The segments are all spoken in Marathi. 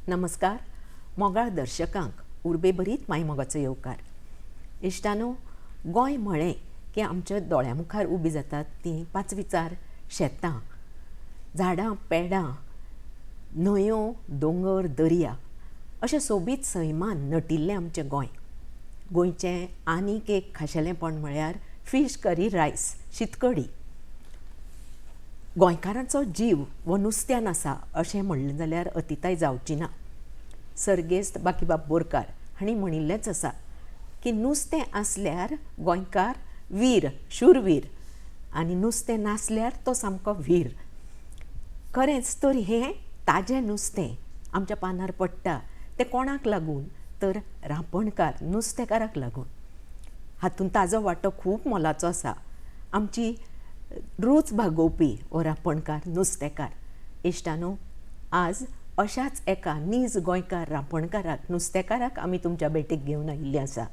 नमस्कार मोगाळ दर्शकांक उर्बे बरीत मायमोगाचो येवकार. इश्टानो, गोंय म्हळें की आमच्या दोळ्या मुखार उबी जातात ती पांच विचार शेतां, झाडां, पेडां, न्हंयो, दोंगर, दर्या अशें सोबीत सैमान नटिल्लें आमचें गोंय. गोंयचें आनीक एक खाशेलेंपण म्हळ्यार फीश करी रायस, शीतकडी. गोंयकारांचो जीव हो नुस्त्यान आसा अशें म्हणलें जाल्यार अतिताय जावची ना. सर्गेस्त बाकीबाब बोरकार हांणी म्हणिल्लेंच आसा की नुस्तें आसल्यार गोंयकार वीर, शूरवीर, आनी नुस्तें नासल्यार तो सामको वीर. खरेंच तर हें ताजें नुस्तें आमच्या पानार पडटा तें कोणाक लागून तर रांपणकार, नुस्तेकाराक लागून. हातूंत ताजो वांटो खूब मोलाचो आसा. आमची रूच भागोवपी हो रांपणकार, नुस्तेकार. इश्टानो, आज अशाच एका नीज गोंयकार रांपणकाराक, नुस्तेकाराक आमी तुमच्या भेटेक घेवन आयिल्लीं आसा.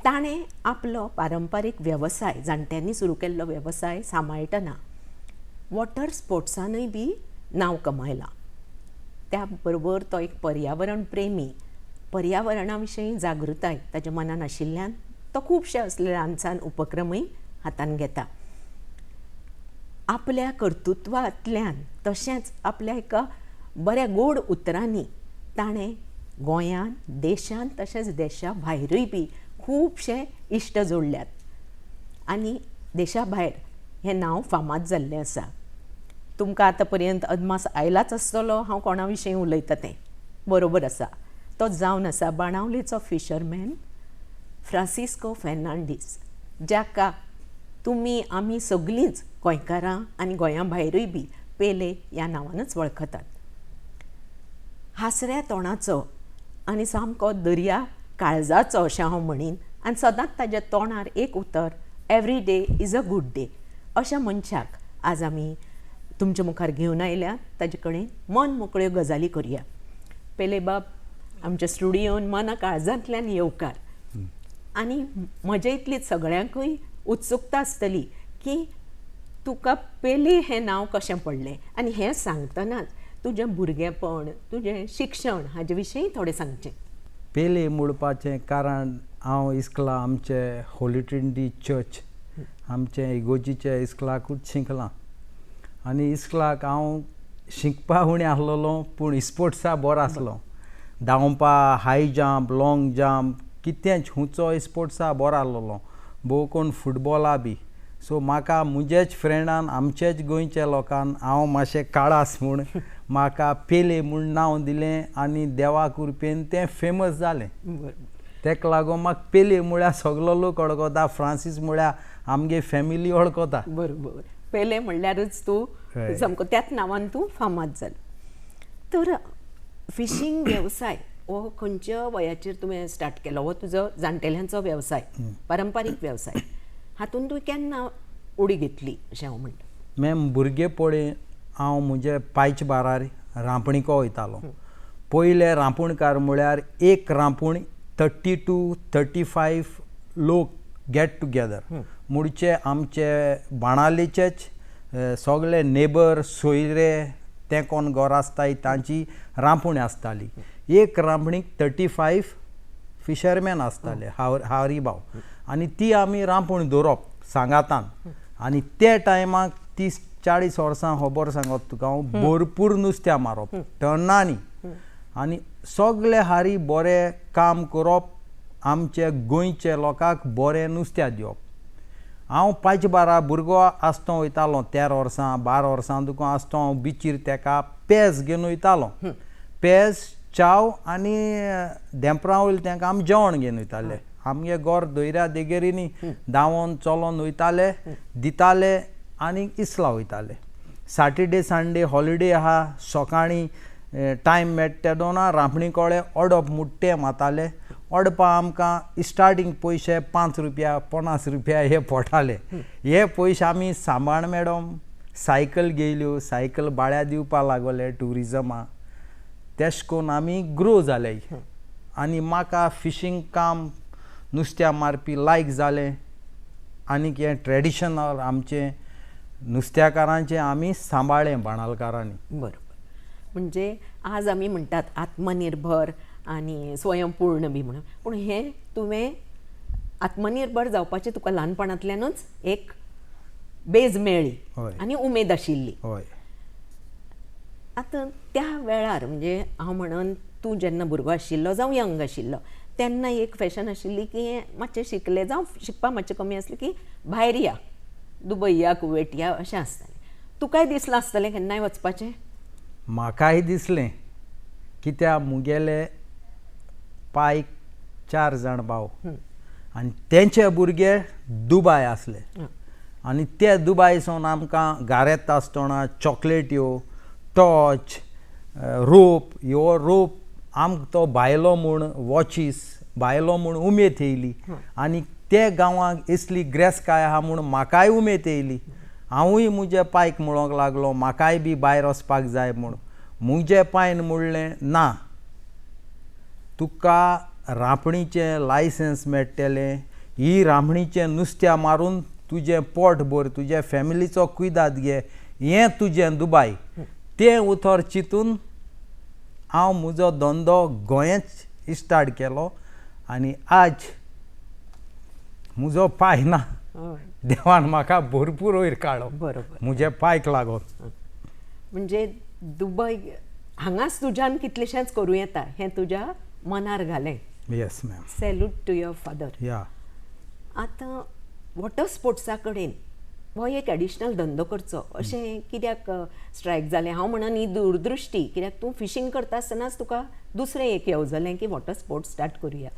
ताणें आपलो पारंपारीक वेवसाय, जाणट्यांनी सुरू केल्लो वेवसाय सांबाळटना वॉटर स्पोर्ट्सानूय बी नांव कमयलां. त्या बरोबर तो एक पर्यावरण प्रेमी, पर्यावरणा विशयी जागृताय ताच्या मनान आशिल्ल्यान तो खुबशे असले ल्हान सहान उपक्रमूय हातान घेता. आपल्या कर्तृत्वांतल्यान तशेंच आपल्या एका बऱ्या गोड उतरांनी ताणें गोंयांत, देशांत तशेंच देशा भायरूय बी खुबशे इश्ट जोडल्यात आनी देशा भायर हें नांव फामाद जाल्लें आसा. तुमकां आतां पर्यंत अदमास आयलाच आसतलो हांव कोणा विशयी उलयतां तें. बरोबर आसा. तो जावन आसा बाणावलेचो फिशरमॅन फ्रांसिस्को फेर्नांडीस, जाका तुमी आमी सगळींच गोंयकारां आनी गोंया भायरूय बी पेले ह्या नांवानच वळखतात. हासऱ्या तोंडाचो आनी सामको दर्या काळजाचो अशें हांव म्हणीन, आनी सदांच ताच्या तोंडार एक उतर, every day is a good day. अशा मनशाक आज आमी तुमच्या मुखार घेवन आयल्या. ताजे कडेन मन मोकळ्यो गजाली करुया. पेले बाब आमच्या स्टुडियोन मना काळजांतल्यान येवकार. आनी म्हजे इतलीच सगळ्यांकूय उत्सुकता आसतली की तुका पेले हें नांव कशें पडलें, आनी हें सांगतनाच तुजें भुरगेंपण, तुजें शिक्षण हाजे विशयी थोडें सांगचें. पेले म्हणपाचें कारण हांव इस्कला आमचे होली ट्रिनिटी चर्च, आमचे इगोजीचे इस्कलाकूच शिकलां. आनी इस्कलाक हांव शिकपा उणें आसलोलो पूण स्पोर्ट्सा बरो आसलो. धांवपा, हाय जंप, लाँग जंप, कितेंच हुंचो स्पोर्ट्सा बरो आसलोलो. भोव कोण फुटबॉला बी. सो म्हाका मुजेच फ्रेंडान, आमचेच गोंयच्या लोकान हांव मातशें काळास म्हूण म्हाका पेले म्हूण नांव दिलें आनी देवा कृपेन तें फेमस जालें. तेका लागून म्हाका पेले म्हळ्यार सगलो लोक वळखता, फ्रांसीस म्हळ्यार आमगे फॅमिली वळखता. बरोबर. पेले म्हणल्यारूच तूं सामको त्याच नांवान तूं फामाद जालो. तर फिशींग वेवसाय हो खंयच्या वयाचेर तुवें स्टार्ट केलो? हो तुजो जाणटेल्यांचो वेवसाय, पारंपारीक वेवसाय. हातूंत तुवें केन्ना उडी घेतली अशें हांव म्हणटा? मॅम, भुरगेपणी हांव म्हजे पायच्या बारार रांपणिको वयतालो. पयले रांपणकार म्हळ्यार एक रांपूण 30 to 35 लोक गेट टुगेदर. मुडचे आमचे बाणालेचेच सगळे नेबर, सोयरे, ते कोण घर आसताय तांची रांपणी आसताली. एक रांपणीक 35 फिशरमॅन आसताले, हावरी भाव. आनी ती आमी रांपण दवरप सांगातान. आनी ते टायमाक 30-40 वर्सां खबर सांगत तुका हांव, भरपूर नुस्त्या मारप टन्नांनी. आनी सगळे हारी बरें काम करप, आमचे गोंयचे लोकांक बरें नुस्त्या दिवप. हांव पांच बारा भुरगो आसतो वयतालो, 13 वर्सां 12 वर्सां दुखून आसतो हांव बिचीर तेका पेज घेवन वयतालो. पेज, चाव आनी देंपरा वयले तेंकां आमी जेवण घेवन वयताले. आमगे घर दर्या देगेरीनी धांवोन चलोन वयताले, दिताले आनी इस्ला वयताले. सॅटर्डे संडे हॉलिडे आहा, सकाळीं टायम मेळटा तेदोना रांपणी कळे ओडप मुट्टे माताले. ओडपा आमकां स्टार्टींग पयशे 5 रुपया 50 रुपया हे पडटाले. हे पयशे आमी सांबाळ मॅडम सायकल घेयल्यो, सायकल भाड्या दिवपा लागले ट्युरिजमा. तेश कोन्न आमी ग्रो जाले. आनी म्हाका फिशींग काम, नुस्त्या मारपी लायक जालें. आनीक हें ट्रेडिशनल आमचें नुस्त्याकारांचें आमी सांबाळ्ळें बाणालकारांनी. बरोबर. म्हणजे आज आमी म्हणटात आत्मनिर्भर आनी स्वयंपूर्ण बी म्हणून, पूण हे तुवें आत्मनिर्भर जावपाची तुका ल्हानपणांतल्यानूच एक बेज मेळ्ळी हय. आनी उमेद आशिल्ली. हय. आतां त्या वेळार म्हणजे हांव म्हणन तूं जेन्ना भुरगो आशिल्लो जावं यंग आशिल्लो तेन्ना एक फॅशन आशिल्ली की मातशें शिकलें जावं शिकपा मातशें कमी आसलें की भायर या, दुबय या, कुवेट या अशें आसतालें. तुकाय दिसलें आसतलें केन्नाय वचपाचें? म्हाकाय दिसलें, कित्याक मुगेले पायक 4 जाण भाव आनी तेंचे भुरगे दुबाय आसले आनी ते दुबायसून आमकां घारेत आसतना चॉकलेट्यो, टॉर्च, रोप, ह्यो रोप आमकां तो भायलो म्हूण वॉचीस भायलो म्हूण उमेद येयली आनी ते गांवांक इसली ग्रेसकाय आहा म्हूण म्हाकाय उमेद येयली. हांवूय म्हजे पायक म्हणोंक लागलो म्हाकाय बी भायर वचपाक जाय म्हूण. म्हजे पायन म्हणलें ना, तुका रांपणीचें लायसन्स मेळटलें, ही रांपणीचें नुस्त्या मारून तुजें पोट भर, तुजे फॅमिलीचो कुयदाद घे, हें तुजें दुबाय. तें उतर चिंतून हांव म्हजो धंदो गोंयच स्टार्ट केलो आनी आज म्हजो पाय ना, देवान म्हाका भरपूर वयर काडलो बरोबर. म्हजे पायक लागून. म्हणजे दुबय हांगाच तुज्यान कितलेशेंच करूं येता हें तुज्या मनार घालें. Yes ma'am. Salute to your father. या. आतां वॉटर स्पोर्ट्सा कडेन हो एक एडिशनल धंदो करचो अशें कित्याक स्ट्रायक जालें? हांव म्हणन ही दूरदृश्टी, कित्याक तूं फिशींग करता आसतनाच तुका दुसरें एक येवजलें की वॉटर स्पोर्ट्स स्टार्ट करुया.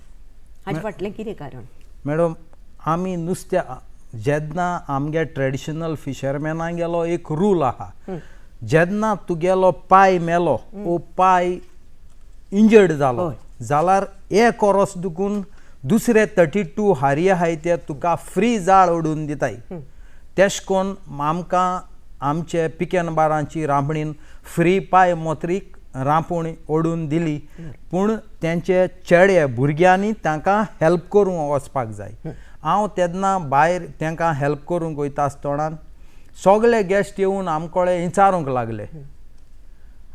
हाजे फाटलें कितें कारण? मॅडम, आमी नुस्त्या जेन्ना आमगे ट्रेडिशनल फिशरमॅनांगेलो एक रूल आहा, जेन्ना तुगेलो पाय मेलो वो पाय इंजर्ड जालो जाल्यार एक वरोस दुखून दुसरे 32 हारी आहाय ते तुका फ्री जाळ ओडून दिताय. तेश कोन्न आमकां आमचे पिकेनबारांची रांपणीन फ्री पाय मोत्रीक रांपूण ओडून दिली, पूण तेंचे चेडे भुरग्यांनी तांकां हेल्प करूंक वचपाक जाय. हांव तेन्ना भायर तांकां हेल्प करूंक वयता आसतना सगळे गेस्ट येवन आमकोळे विचारूंक लागले,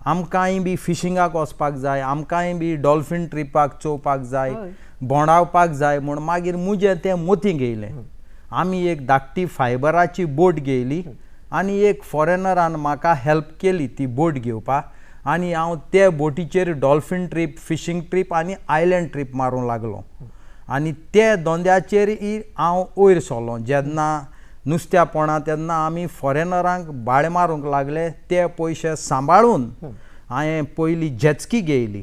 आमकांय बी फिशिंगाक वचपाक जाय, आमकांय बी डॉल्फीन ट्रिपाक चोवपाक जाय, भोंवडावपाक जाय म्हूण. मागीर म्हजें तें मोतीं घेयलें. आमी एक धाकटी फायबराची बोट घेयली आनी एक फॉरेनरान म्हाका हेल्प केली ती बोट घेवपाक आनी हांव ते बोटीचेर डॉल्फीन ट्रीप, फिशींग ट्रीप आनी आयलँड ट्रीप मारूंक लागलो. आनी ते धंद्याचेर हांव वयर सरलो. जेन्ना नुस्त्या पोना तेन्ना आमी फॉरेनरांक भाडे मारूंक लागले. ते पयशे सांबाळून हांवें पयलीं जेट्स्की घेयली,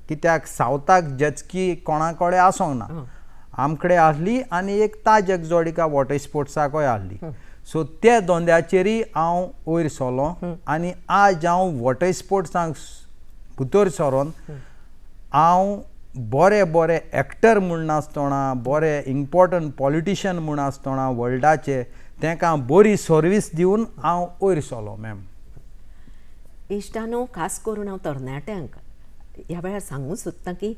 कित्याक सावथाक जेट्स्की कोणा कडेन आसोंक ना. आमकडे आहली आनी एक ताज एक्झॉटिका वॉटर स्पोर्ट्साकूय आहली. सो ते धंद्याचेरय हांव वयर सरलो आनी आज हांव वॉटर स्पोर्ट्सांक भितर सरोन हांव बरे बरे एक्टर म्हूण नासतना, बरे इम्पॉर्टंट पॉलिटिशियन म्हूण आसतना वर्ल्डाचे तांकां बरी सर्वीस दिवन हांव वयर सरलो. मॅम, इश्टानो, खास करून हांव तरणाट्यांक ह्या वेळार सांगूंक सोदतां की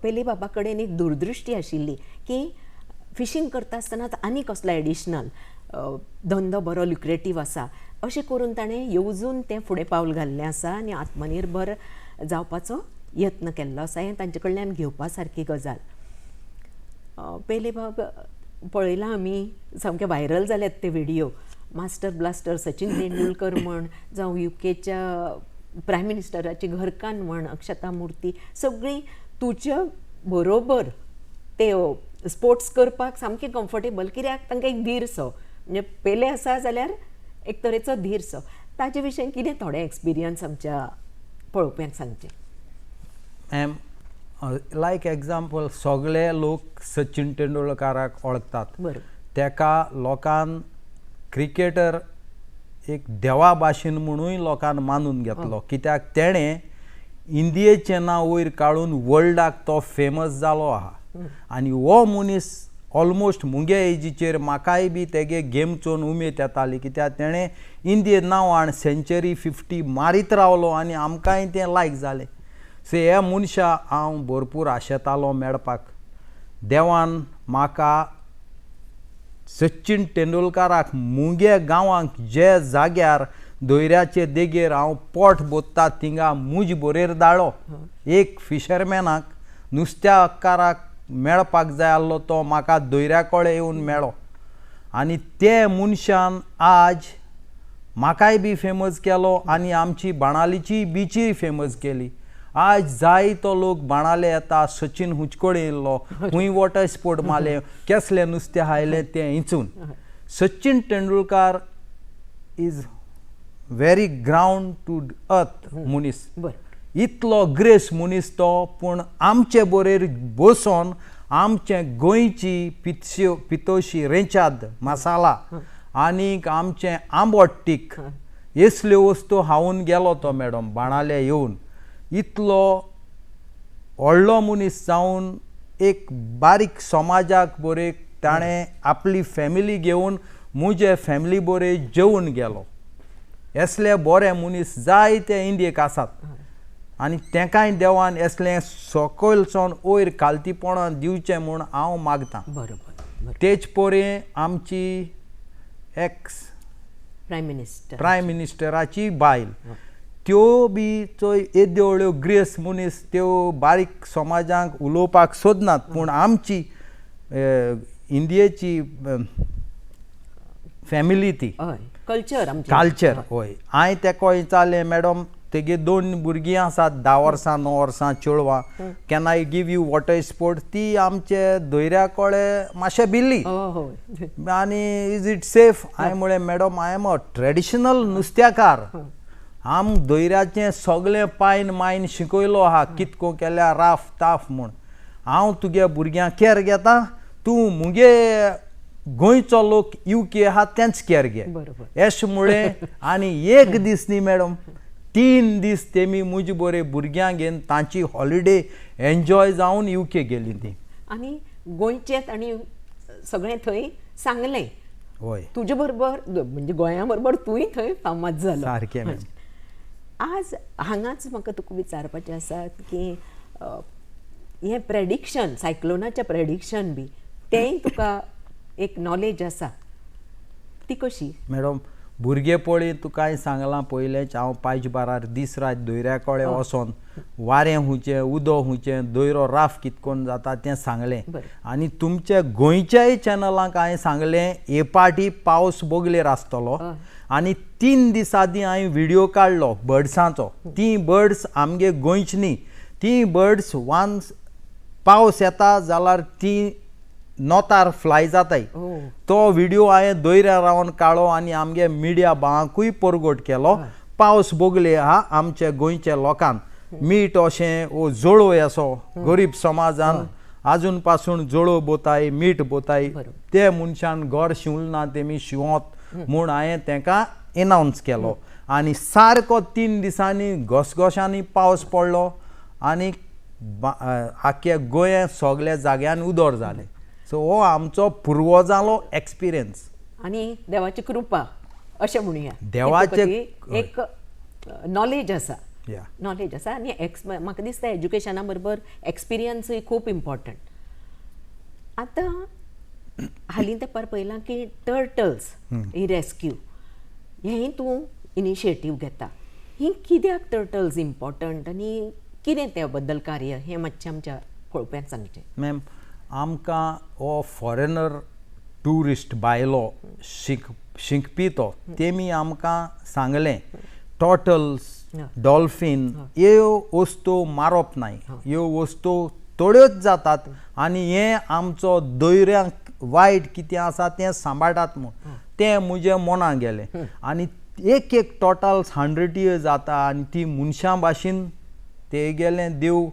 पेले बाबा कडेन एक दूरदृश्टी आशिल्ली की फिशींग करता आसतना आनी कसलो एडिशनल धंदो बरो लुक्रेटीव आसा अशें करून ताणें येवजून तें फुडें पावल घाल्लें आसा आनी आत्मनिर्भर जावपाचो यत्न केल्लो आसा. हें तांचे कडल्यान घेवपा सारकी गजाल. पेले बाब पळयलां आमी, सामके व्हायरल जाल्यात ते video. Master blaster Sachin Tendulkar म्हण जावं युकेच्या प्रायम मिनिस्टराची घरकान्न म्हण अक्षता मुर्ती, सगळीं तुज्या बरोबर ते स्पोर्ट्स करपाक सामके कम्फर्टेबल, कित्याक तांकां एक धीर सो, म्हणजे पेले आसा जाल्यार एक तरेचो धीर सो. ताजे विशयी कितें थोडे एक्सपिरियन्स आमच्या पळोवप्यांक सांगचे? मॅम, लायक एग्जाम्पल, सगळे लोक सचिन तेंडुलकाराक वळखतात. तेका लोकान क्रिकेटर एक देवा भाशेन म्हणूय लोकान मानून घेतलो, कित्याक तेणें इंडियेचें नांव वयर काडून वर्ल्डाक तो फेमस जालो आहा. आनी हो मनीस ऑलमोस्ट मुगे एजीचेर म्हाकाय बी तेगे गेम चोवन उमेद येताली, कित्याक तेणें इंडियेन नांव आनी सेंचुरी 50 मारीत रावलो आनी आमकांय तें लायक जालें. सो ह्या मनशा हांव भरपूर आशेतालो मेळपाक. देवान म्हाका सचिन तेंडुलकाराक मुगे गांवांक जे जाग्यार दोयऱ्याचे देगेर हांव पोट बोत्ता थिंगा मुज बोरेर दाळो एक फिशरमॅनाक नुस्त्याकाराक मेळपाक जाय आसलो तो म्हाका दोयऱ्या कळे येवन मेळ्ळो आनी ते मनशान आज म्हाकाय बी फेमस केलो आनी आमची बाणालीची बिचीय फेमस केली. आज जायतो लोक बाणाले येता. सचिन हुचकोडे येयल्लो खूंय वॉटर स्पोर्ट मारले कसलें नुस्तें हायलें तें हिंचून. Sachin Tendulkar is very grounded to earth मनीस. इतलो ग्रेस मनीस तो. पूण आमचे बरेर बसोन आमचे गोंयची पितोशी रेंचाद मसाला आनीक आमचें आंबट तीख असल्यो वस्तू खावन गेलो तो मॅडम बाणाले येवन. इतलो व्हडलो मनीस जावन एक बारीक समाजाक बरे ताणें आपली फॅमिली घेवन म्हजे फॅमिली बरे जेवून गेलो. असले बरे मनीस जायते इंडियेक आसात आनी तेंकाय देवान असलें सकयलसून वयर खालतीपणां दिवचें म्हूण हांव मागतां. बरोबर. तेच परे आमची एक्स प्रायम मिनिस्टराची बायल त्यो बी चोय येद्यो व्हडल्यो ग्रेस मनीस त्यो बारीक समाजांक उलोवपाक सोदनात. पूण आमची इंडियेची फॅमिली ती कल्चर हय. हांवें तेका विचारलें मॅडम तेगे 2 भुरगीं आसात 10 वर्सां 9 वर्सां चेडवां can I give you water sport. ती आमचे दोयऱ्या कळे मातशें भिल्ली आनी इज इट सेफ. हांवें म्हळें madam I am a traditional नुस्त्याकार. आम दोयऱ्याचें सगळें पायन मायन शिकयलो आहा कितको केल्यार राफ ताफ म्हूण. हांव तुगे भुरग्यांक कॅर घेता. तूं मुगे गोंयचो लोक UK आहा तेंच कॅर घे अशें म्हळें. आनी एक दीस न्ही मॅडम 3 दीस तेमी मुजे बरे भुरग्यांक घेवन तांची हॉलिडे एन्जॉय जावन UK गेलीं ती. आनी गोंयचेंच आनी सगळें थंय सांगलें. हय तुजे बरोबर म्हणजे गोंया बरोबर तुंय थंय फामाद जालो. सारकें. आज हांगाच म्हाका तुका विचारपाचें आसा की हें प्रेडिक्शन सायक्लोनाचें प्रेडिक्शन बी तेंय तुका एक नॉलेज आसा ती कशी? मॅडम भुरगे पळय तुका सांगलां पयलेंच हांव पायज बारार दीस रात दोयऱ्या कळे वचोन वारें हुंचें उदक हुंचें दोयरो राफ कितकोन जाता तें सांगलें. आनी तुमच्या गोंयच्याय चॅनलांक हांवें सांगलें हे पाटी पावस बोगलेर आसतलो आनी 3 दीस आदीं हांवें व्हिडियो काडलो बर्ड्सांचो. ती बर्ड्स आमगे गोंयची न्ही. ती बर्ड्स वान्स पावस येता जाल्यार ती नॉतार फ्लाय जाताय. तो व्हिडियो हांवें दोयऱ्यार रावन काडलो आनी आमगे मिडिया भावांकूय परगोट केलो. पावस बोगले आहा आमच्या गोंयच्या लोकांक मीठ अशें वो जळो असो गरीब समाजान आजून पासून जळो बोताय मीठ बोताय ते मनशान घर शिवल ना तेमी शिवोत म्हूण हांवें तांकां एनावन्स केलो. आनी सारको 3 दिसांनी घसघशांनी पावस पडलो आनी आख्या गोंया सगळ्या जाग्यान उदोर जालें. सो हो आमचो पुर्वजालो एक्सपिरियन्स आनी देवाची कृपा अशें म्हणुया. देवाचे एक नॉलेज आसा. नॉलेज आसा आनी म्हाका दिसता एज्युकेशना बरोबर एक्सपिरियन्सूय खूब इम्पॉर्टंट. आतां हालीं तेंपार पळयलां की टर्टल्स ही रेस्क्यू हेंय तूं इनिशिएटीव घेता. ही कित्याक टर्टल्स इम्पॉर्टंट आनी कितें त्या बद्दल कार्य हें मातशें आमच्या पळोवप्यांक सांगचें. मॅम आमकां हो फॉरेनर ट्युरिस्ट भायलो शिंकपी तो तेमी आमकां सांगलें टॉटल्स डॉल्फीन ह्यो वस्तू मारप नाय. ह्यो वस्तू थोड्योच जातात आनी हें आमचो दोयऱ्यांक वायट कितें आसा तें सांबाळटात म्हूण तें म्हज्या मनाक गेलें. आनी एक टॉटल्स 100 years जाता आनी ती मनशां भाशेन ते गेलें देव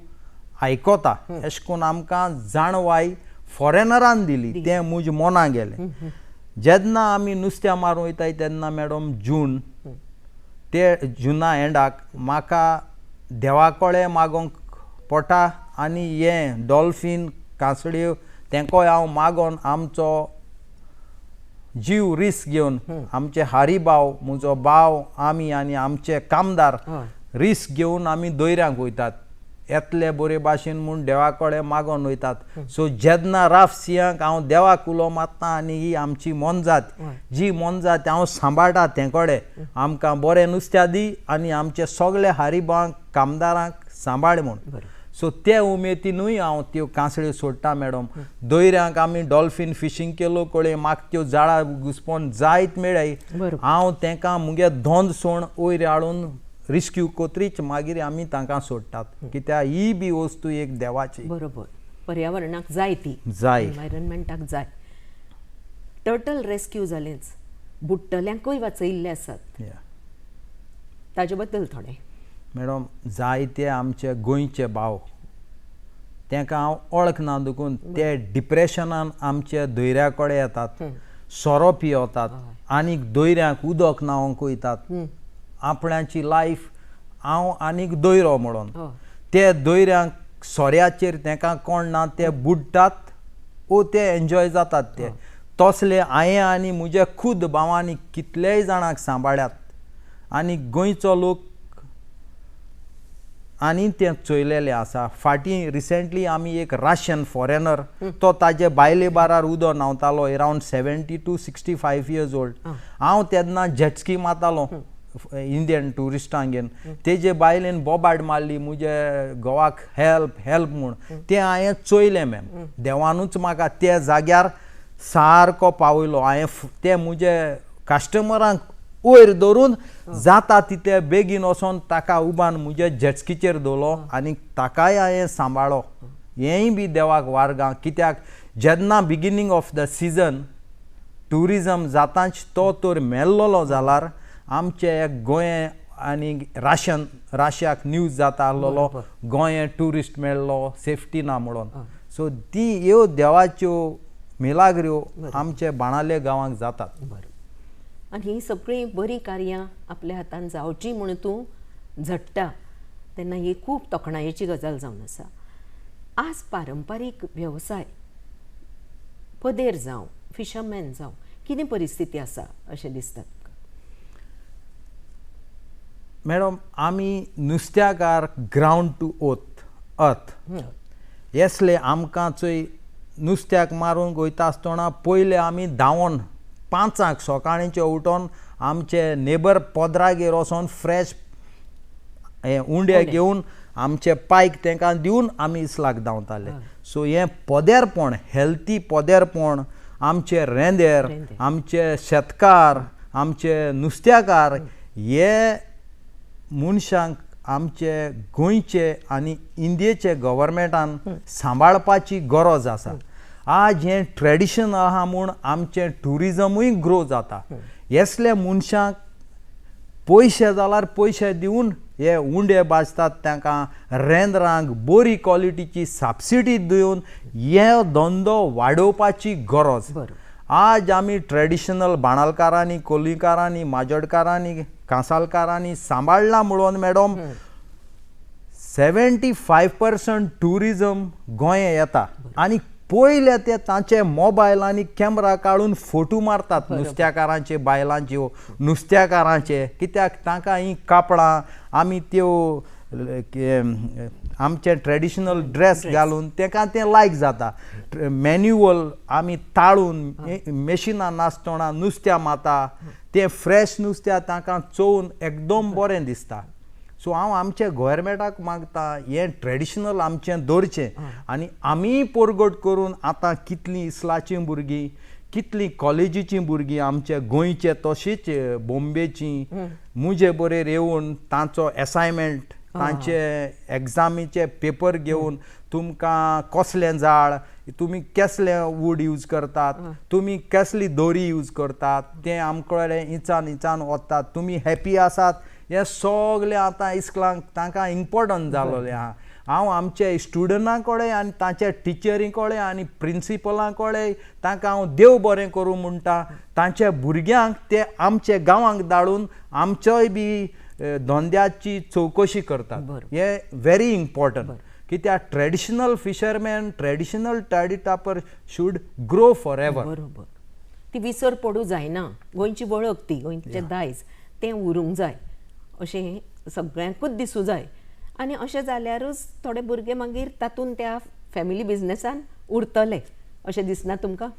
आयकोता अशें करून आमकां जाणवाय फॉरेनरान दिली तें म्हज्या मनाक गेलें. जेन्ना आमी नुस्त्या मारूं वयताय तेन्ना मॅडम जून ते जुना एंडाक म्हाका देवा कळे मागोंक पडटा आनी हें डॉल्फीन कांसड्यो तेंकोय हांव मागोन आमचो जीव रिस्क घेवन आमचे हारी भाव म्हजो भाव आमी आनी आमचे कामदार रिस्क घेवन आमी दोयऱ्यांक वयतात. येतले बरे भाशेन म्हूण देवा कडेन मागोन वयतात सो जेन्ना राफ सिंहाक हांव देवाक उलो मारता आनी ही आमची मोनजात जी मोनजात हांव सांबाळटा ते कडेन आमकां बरें नुस्त्या दी आनी आमचे सगळे हारीबांक कामदारांक सांबाळ म्हूण सो ते उमेदीनूय हांव त्यो कांसळ्यो सोडटा मॅडम दोयऱ्यांक आमी डॉल्फीन फिशींग केलो कळे म्हाका त्यो जाळां घुसपोन जायत मेळ्ळाय हांव तांकां मुगे धोंद सोण वयर हाडून रिस्क्यू कोत्रीच मागीर आमी तांकां सोडटात कित्याक ही बी वस्तू एक देवाची बरोबर पर्यावरणाक जाय ती जाय एनवायरनमेंटाक जाय टर्टल रेस्क्यू जालेंच बुट्टल्यांकूय वाचयिल्ले आसात ताजे बद्दल थोडे मॅडम जायते आमचे गोंयचे भाव तांकां हांव वळखना देखून ते डिप्रेशनान आमचे दोयऱ्या कडेन येतात सोरो पियेतात आनीक दोयऱ्यांक उदक न्हावंक वयतात आपणाची लायफ हांव आनीक दोयरो म्हणून ते दोयऱ्यांक सोऱ्याचेर तांकां कोण ना ते बुडटात ओ ते एन्जॉय जातात ते तसले हांवें आनी म्हज्या खुद भावांनी कितलेय जाणांक सांबाळ्यात आनी गोंयचो लोक आनी ते चोयलेले आसा फाटीं रिसेंटली आमी एक राशियन फॉरेनर तो ताजे बायले बारार उदो न्हांवतालो अरावंड 70 to 65 years old हांव तेन्ना जेटस्की मारतालो इंडियन टुरिस्टांगेन तेजे बायलेन बोबाड मारली मुजे गोवाक हेल्प म्हूण ते हांवें चोयलें मॅम देवानूच म्हाका त्या जाग्यार सारको पावयलो हांवें ते मुजे कस्टमरांक वयर धरून जाता तितले बेगीन वचोन ताका उबान म्हज्या जेटस्कीचेर दवरलो आनी ताकाय हांवें सांबाळ्ळो हेंय बी देवाक वारगां कित्याक जेन्ना beginning of the season tourism जाताच तो तर मेल्लोलो जाल्यार आमचे गोंय आनी राशियाक न्यूज जाता आसलेलो गोंय ट्युरिस्ट मेळ्ळो सेफ्टी ना म्हणून सो ती ह्यो देवाच्यो मिलाग्र्यो आमचे बाणाले गांवांक जातात आनी ही सगळीं बरीं कार्यां आपल्या हातान जावची म्हूण तूं झडटा तेन्ना ही खूब तोखणायेची गजाल जावन आसा आज पारंपारीक वेवसाय पदेर जावं फिशरमॅन जावं कितें परिस्थिती आसा अशें दिसता मॅडम आमी नुस्त्याकार ग्रावंड टू अर्थ येसले आमकां चोय नुस्त्याक मारूंक वयता आसतना पयले आमी धांवोन 5 सकाळींचे उठोन आमचे नेबर पोदरागेर वचोन फ्रेश उंडे घेवन आमचे पायक तांकां दिवन आमी इस्लाक धांवताले सो हें पोदेरपण हेल्थी पोदेरपण आमचे रेंदेर आमचे शेतकार आमचे नुस्त्याकार हे मनशांक आमचे गोंयचे आनी इंडियेचे गव्हर्मेंटान सांबाळपाची गरज आसा आज हें ट्रेडिशन आहा म्हूण आमचें ट्युरिजमूय ग्रो जाता येसले मनशांक पयशे जाल्यार पयशे दिवन हे उंडे बाजतात तांकां रेंद्रांक बरी क्वॉलिटीची सबसिडी दिवन हे धंदो वाडोवपाची गरज आज आमी ट्रेडिशनल बाणालकारांनी कोलिकारांनी माजोडकारांनी कांसालकारांनी सांबाळला म्हणून मॅडम 75% ट्युरिजम गोंय येता आनी पयले ते तांचे मोबायल आनी कॅमेरा काडून फोटो मारतात नुस्त्याकारांचे बायलांच्यो नुस्त्याकारांचे कित्याक तांकां ही कापडां आमी त्यो आमचे ट्रेडिशनल ड्रेस घालून तांकां तें लायक जाता मॅन्युअल आमी ताळून मेशिनां नासतना नुस्त्या माता तें फ्रेश नुस्त्या तांकां चोवन एकदम बरें दिसता सो हांव आमच्या गोवोरमेंटाक मागता हें ट्रेडिशनल आमचें दवरचें आनी आमी पोरगोट करून आतां कितलीं इस्लाचीं भुरगीं कितलीं कॉलेजीचीं भुरगीं आमचे गोंयचे तशींच बॉम्बेचीं मुजे बरेर येवन तांचो एसायनमेंट तांचे एग्जामीचे पेपर घेवन तुमकां कसलें जाळ तुमी कसलें वूड यूज करतात तुमी कसली दोरी यूज करतात तें आमचे इचान वतात तुमी हॅपी आसात हे सगळे आतां इस्कलांक तांकां इम्पॉर्टंट जालोलें आहा हांव आमचे स्टुडंटां कडेन आनी तांचे टिचरी कडेन आनी प्रिंसिपलां कडेन तांकां हांव देव बरें करूं म्हणटा तांच्या भुरग्यांक ते आमचे गांवांक धाडून आमचोय बी धंद्याची चवकशी करतात हे व्हेरी इम्पॉर्टंट कित्याक traditional fisherman traditional tidy should grow for ever बरोबर ती विसर पडूं जायना गोंयची वळख ती गोंयचें दायज तें उरूंक जाय अशें सगळ्यांकूच दिसूं जाय आनी अशें जाल्यारूच थोडे भुरगे मागीर तातूंत त्या फॅमिली बिझनेसान उरतले अशें दिसना तुमकां?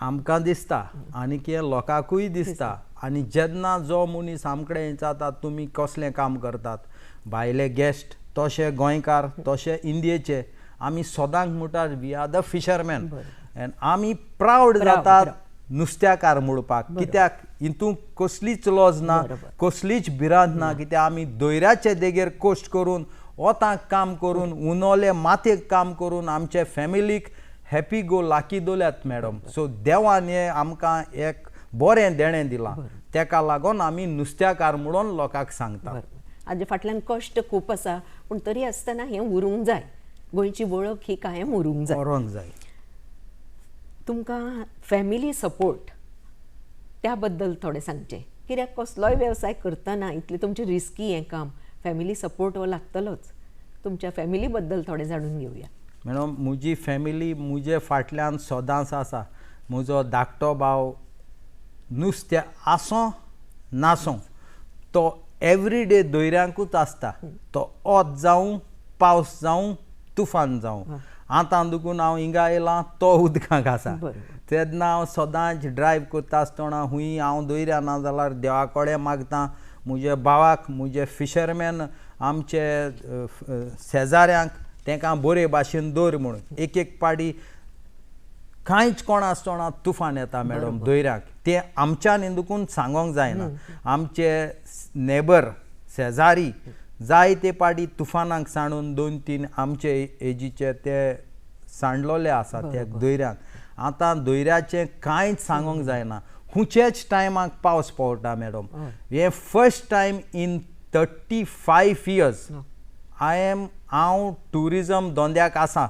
आमकां दिसता आनी कितें लोकांकूय दिसता. आनी जेन्ना जो मनीस आमकडे जाता तुमी कसलें काम करतात, भायले गेस्ट तशे गोंयकार तशे इंडियेचे, आमी सदांच म्हणटात we are the fisherman and आमी प्रावड जातात नुस्त्याकार म्हणपाक. कित्याक हितूंक कसलीच लॉज ना, कसलीच भिरांत ना. कित्याक आमी दोयऱ्याचे देगेर कोश्ट करून वताक काम करून उनोले मातयेक काम करून आमचे फॅमिलीक हॅपी गो लाकी दवरल्यात मॅडम. सो देवान हें आमकां एक बरें देणें दिलां, तेका लागून आमी नुस्त्याकार म्हणून लोकांक सांगता. हाजे फाटल्यान कश्ट खूब आसा, पूण तरी आसतना हें उरूंक जाय. गोंयची वळख ही कायम उरूंक जाय. व्हरोंक जाय. तुमकां फॅमिली सपोर्ट त्या बद्दल थोडें सांगचें. कित्याक कसलोय वेवसाय करतना इतलें तुमचें रिस्की हें काम, फॅमिली सपोर्ट हो लागतलोच. तुमच्या फॅमिली बद्दल थोडें जाणून घेवया. मॅडम, म्हजी फॅमिली म्हजे फाटल्यान सदांच आसा. म्हजो धाकटो भाव नुस्तें आसो नासो तो एवरीडे दोयऱ्यांकूच आसता. तो वत जावं, पावस जावं, तुफान जावं. आतां देखून हांव हिंगा येयलां तो उदकांत आसा. तेन्ना हांव सदांच ड्रायव करता आसतना खूंय हांव दोयऱ्या ना जाल्यार देवा कडेन मागतां. म्हज्या भावाक, म्हजे फिशरमॅन आमचे शेजाऱ्यांक तांकां बरे भाशेन दवर म्हणून. एक एक पाटी कांयच कोण आसतना तुफान येता मॅडम दोयऱ्यांक. ते आमच्यान इंदुकून सांगोंक जायना. आमचे नेबर शेजारी जायते पाटी तुफानाक सांडून 2-3 आमचे एजीचे ते सांडलोले आसात त्या दोयऱ्यांक. आतां दोयऱ्याचें कांयच सांगोंक जायना. खंयचेच टायमाक पावस पडटा मॅडम. हे फर्स्ट टायम इन 35 years हांव ट्युरिजम धंद्याक आसा.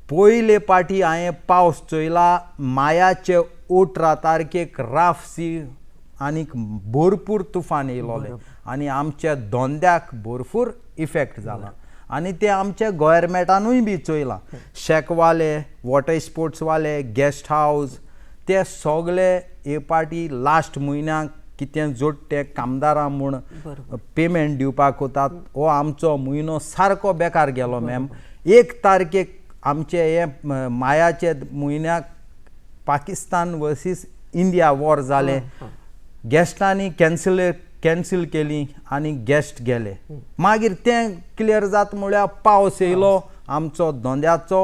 पयले पाटी हांवें पावस चोयला मायाचे 18 तारखेक राफ सी आनीक भरपूर तुफान येयलोले आनी आमच्या धंद्याक भरपूर इफेक्ट जाला. आनी ते आमच्या गोवोरमेंटानूय बी चोयलां. शेकवाले, वॉटर स्पोर्ट्सवाले, गेस्ट हावस ते सगळे हे पाटी लास्ट म्हयन्याक कितें जोडटे कामदारां म्हूण पेमेंट दिवपाक वतात. हो आमचो म्हयनो सारको बेकार गेलो मॅम. 1 तारखेक आमचे हे मायाचे म्हयन्याक पाकिस्तान वर्सीस इंडिया वॉर जालें. गेस्टांनी कॅन्सील केली आनी गेस्ट गेले. मागीर तें क्लियर जाता म्हळ्यार पावस येयलो. आमचो धंद्याचो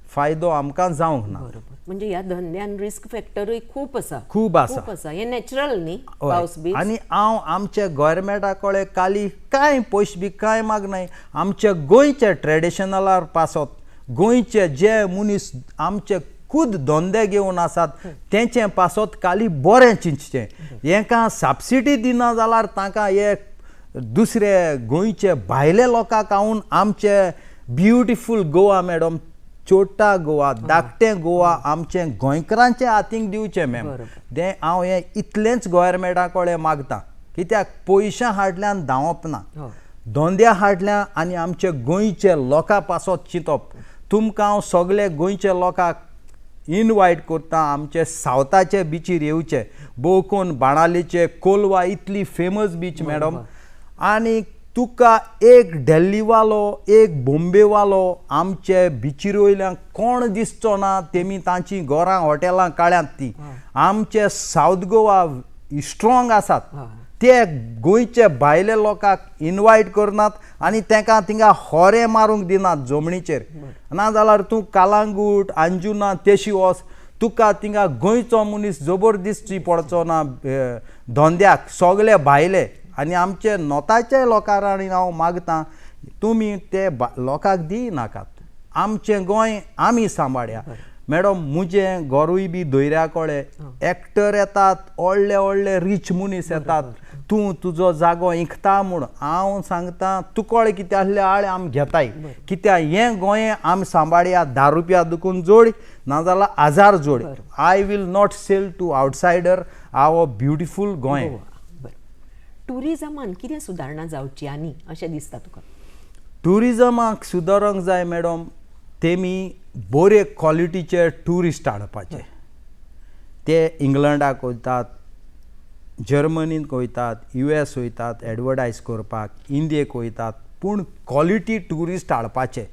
फायदो आमकां जावंक ना. म्हणजे ह्या धंद्यान रिस्क फॅक्टरूय खूब आसा. खूब आसा. हें नॅचरल न्ही पावस बी. आनी हांव आमच्या गोवोरमेंटा कडेन काली कांय पयशे बी कांय मागनाय. आमचे गोंयचे ट्रेडिशनलार पासत गोंयचे जे मनीस आमचे खूद धंदे घेवन आसात तेंचे पासत काली बरें चिंतचें. हेंकां सबसिडी दिना जाल्यार तांकां हे दुसरे गोंयचे भायले लोकांक हाडून आमचे ब्युटिफूल गोवा मॅडम, चोडटा गोवा, धाकटें गोवा आमचे गोंयकारांचे हातीक दिवचें मॅम. तें हांव हें इतलेंच गोवोरमेंटा कडेन मागतां. कित्याक पयशां हाडल्यान धांवप ना, धंद्या हाडल्यान आनी आमचे गोंयचे लोकां पासत चिंतप. तुमकां हांव सगळे गोंयचे लोकांक इनवायट करता आमचे सावथाचे बिचीर येवचे. बोकोन, बाणालीचे, कोलवा इतली फेमस बीच मॅडम. आनी तुका एक दिल्लीवालो, एक बॉम्बेवालो आमचे बिचीर वयल्यान कोण दिसचो ना. तेमी तांची घरां हॉटेलां काळ्यांत ती. आमचे सावथ गोवा स्ट्रॉंग आसात. ते गोंयचे भायले लोकांक इनवायट करनात आनी तांकां थिंगा होरे मारूंक दिनात जमनीचेर. नाजाल्यार तूं कालांगूट, अंजुना तेशी वच, तुका थिंगा गोंयचो मनीस जबरदस्ती पडचो ना धंद्याक. सगळे भायले आनी आमचे नॉर्थाचे लोकांनी हांव मागतां तुमी ते लोकांक दिनाकात. आमचें गोंय आमी सांबाळया मॅडम. म्हजें घरूय बी दोयऱ्या कडेन एक्टर येतात, व्हडले व्हडले रीच मनीस येतात. तूं तुजो जागो इंखता म्हूण हांव सांगतां तुकोळे कितें आहले आळे आमी घेताय. कित्याक हें गोंय आमी सांबाळया. 10 रुपया दुखून जोड नाजाल्यार 1000 जोड. I will not sell to outsider our beautiful Goem. टुरिजमान कितें सुदारणा जावची आनी अशें दिसता तुका? टुरिजमाक सुदारूंक जाय मॅडम. तेमी बरे क्वॉलिटीचे ट्युरिस्ट हाडपाचे. ते इंग्लंडाक वयतात, जर्मनींत वयतात, US वयतात एडवर्टायज करपाक, इंडियेक वयतात, पूण क्वॉलिटी ट्युरिस्ट हाडपाचे.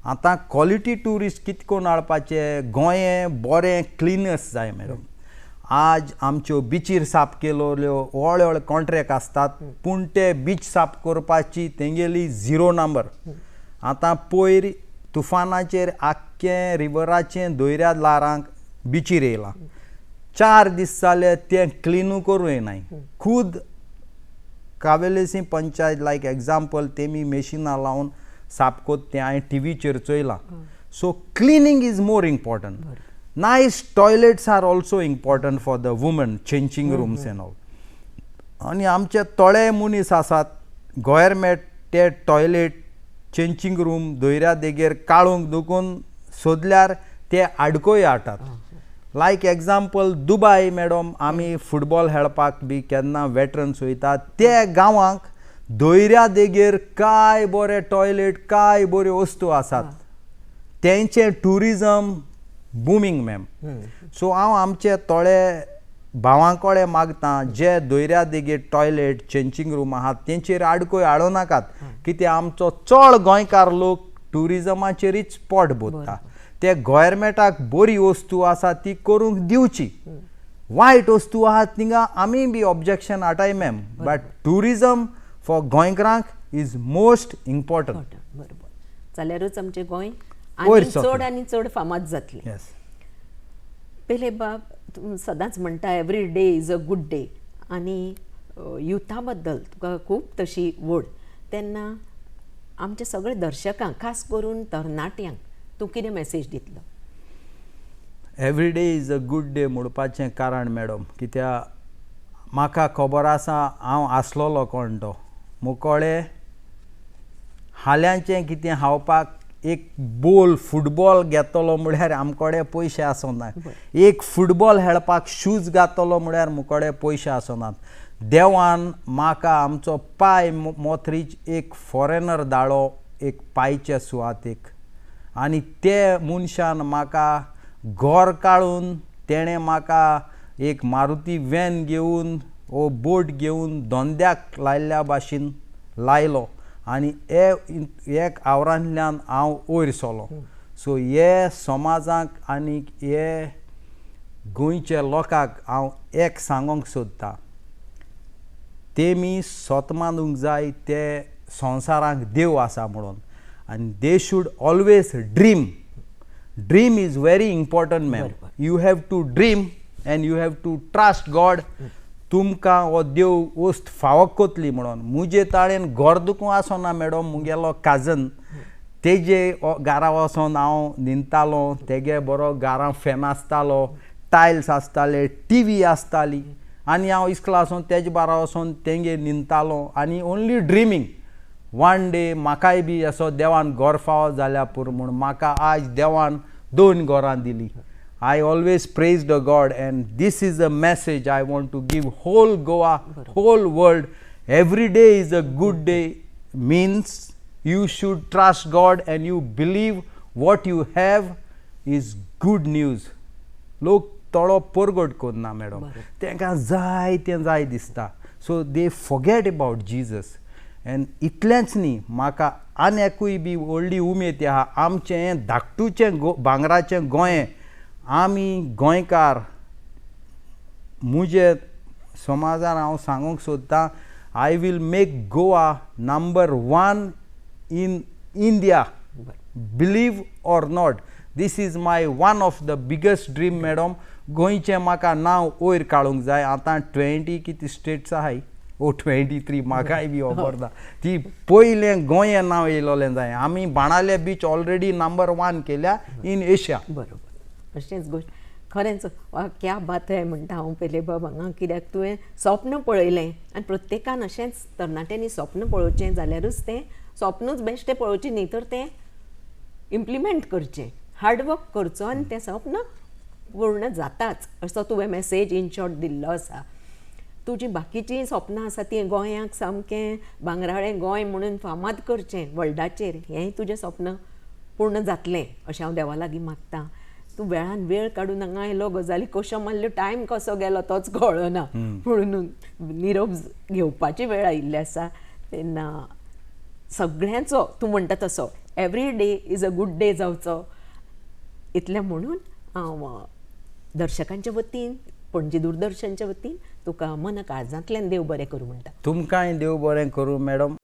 आतां क्वॉलिटी ट्युरिस्ट कितें करून हाडपाचे? गोंयें बरें क्लिनस जाय मॅडम. आज आमच्यो बिचीर साफ केल्ल्यो व्हडले व्हडले कॉन्ट्रॅक्ट आसतात, पूण ते बीच साफ करपाची तेंगेली 0 नंबर. आतां पयर तुफानाचेर आख्खें रिवराचें दर्या लारांक बिचीर येयलां. 4 दीस जाले तें क्लिनू करूं येनाय. खुद कावेलेसी पंचायत लायक एग्जाम्पल तेमी मेशिनां लावन साफ कोत तें हांवें टीव्हीचेर चोयलां. So cleaning is more important. Nice toilets are also important for the woman, changing rooms and all. आनी आमचे थोडे मनीस आसात गोव्हर्मेंट ते टॉयलेट चेंजिंग रूम दर्या देगेर काळूंक दुखून सोदल्यार ते आडकोय हाडटात. लायक एग्जाम्पल दुबय मॅडम, आमी फुटबॉल खेळपाक बी केन्ना वेटरन्स वयतात ते गांवांक दर्या देगेर काय बरे टॉयलेट, काय बऱ्यो वस्तू आसात. तेंचे ट्युरिजम बुमींग मॅम. सो हांव आमचे थोडे भावां कडेन मागतां जे दर्या देगेर टॉयलेट चेंजिंग रूम आहात तेंचेर आडकोय हाडूं नाकात, कित्याक आमचो चड गोंयकार लोक ट्युरिजमाचेरच पोट भरता. ते गोव्हर्मेंटाक बरी वस्तू आसा ती करूंक दिवची, वायट वस्तू आहात थिंगा आमी बी ऑब्जेक्शन हाडटाय मॅम. बट ट्युरिजम फॉर गोंयकारांक इज मोस्ट इम्पॉर्टंट. बरोबर, जाल्यारूच आमचें गोंय वयर आनी सकयल. चड आनी चड फामाद जातलें. येस. पयले बाब तूं सदांच म्हणटा every day is a good day, आनी युथा बद्दल तुका खूब तशी वड. तेन्ना आमच्या सगळ्या दर्शकांक खास करून तरणाट्यांक तूं कितें मॅसेज दितलो? Every day is a good day म्हणपाचें कारण मॅडम, कित्याक म्हाका खबर आसा हांव आसलोलो कोण तो मुकोडे हाल्यांचें कितें खावपाक एक बोल फुटबॉल घेतलो म्हळ्यार आमकोडे पयशे आसनात. एक फुटबॉल खेळपाक शूज घातलो म्हळ्यार मुकोडे पयशे आसनात. देवान म्हाका आमचो पाय मोथरीच एक फॉरेनर धाडलो एक पांयच्या सुवातेक, आनी ते मनशान म्हाका घर काडून तेणें म्हाका एक मारुती वॅन घेवन वो बोट घेवन धंद्याक लायल्ल्या भाशेन लायलो, आनी एक आवरांतल्यान हांव वयर सोलो. सो हे समाजाक आनी हे गोंयच्या लोकांक हांव एक सांगूंक सोदतां, तेमी स्वत मानूंक जाय ते संवसारांक देव आसा म्हणून, आनी they should always dream. Dream is very important ma'am. You have to dream and you have to trust god. तुमकां हो देव वस्त फावो कोतली म्हणून. मुजे ताळेन घर दुखू आसना मॅडम. मुगेलो काजन तेजे घरा वचोन हांव न्हिदतालो, तेगे बरो घरां फॅन आसतालो, टायल्स आसताले, टीव्ही आसताली, आनी हांव इस्कला वचोन तेजे बारा वचोन तेंगे न्हिदतालो आनी ओन्ली ड्रिमींग. वन डे म्हाकाय बी असो देवान घर फावो जाल्या पुरो म्हूण म्हाका आज देवान 2 घरां दिलीं. I always praise the God, and this is a message I want to give whole Goa, whole world. Every day is a good day means you should trust God and you believe what you have is good news. लोक थोडो परगट करना मॅडम, तांकां जाय तें जाय दिसता, so they forget about Jesus. End इतलेंच न्ही, म्हाका आनी एकूय बी व्हडली उमेद आहा. आमचें हें धाकटुचें भांगराचें गोंय, आमी गोंयकार मुजे समाजान हांव सांगूंक सोदतां, I will make Goa number 1 in India. Believe or not, this is my one of the biggest dream madam. गोंयचें म्हाका नांव वयर काडूंक जाय. आतां 20 कितें स्टेट्स आहाय, 23 म्हाकाय बी खबर ना. ती पयलें गोंय नांव येयलोलें जाय. आमी बाणाले बीच ऑलरेडी नंबर 1 केल्या इन एशिया. बरोबर, अशेंच गोश्ट खरेंच क्या बात है म्हणटा हांव पयले बाब हांगा. कित्याक तुवें स्वप्न पळयलें आनी प्रत्येकान अशेंच तरणाट्यांनी स्वप्न पळोवचें, जाल्यारूच तें स्वप्नूच बेश्टें पळोवचें न्ही तर तें इम्प्लिमेंट करचें, हार्डवर्क करचो आनी तें स्वप्न पूर्ण जाताच असो तुवें मॅसेज इन शॉर्ट दिल्लो आसा. तुजी बाकीचीं स्वप्नां आसा तीं गोंयाक सामकें भांगराळें गोंय म्हणून फामाद करचें वर्ल्डाचेर, हेंय तुजें स्वप्न पूर्ण जातलें अशें हांव देवा लागीं मागतां. तूं वेळान वेळ काडून हांगा आयलो, गजाली कश्यो मारल्यो, टायम कसो गेलो तोच कळना. म्हणून निरोप घेवपाची वेळ आयिल्ली आसा. तेन्ना सगळ्यांचो तूं म्हणटा तसो every day is a good day जावचो इतलें म्हणून हांव दर्शकांच्या वतीन, पणजी दूरदर्शनच्या वतीन तुका मन काळजांतल्यान देव बरें करूं म्हणटा. तुमकांय देव बरें करूं मॅडम.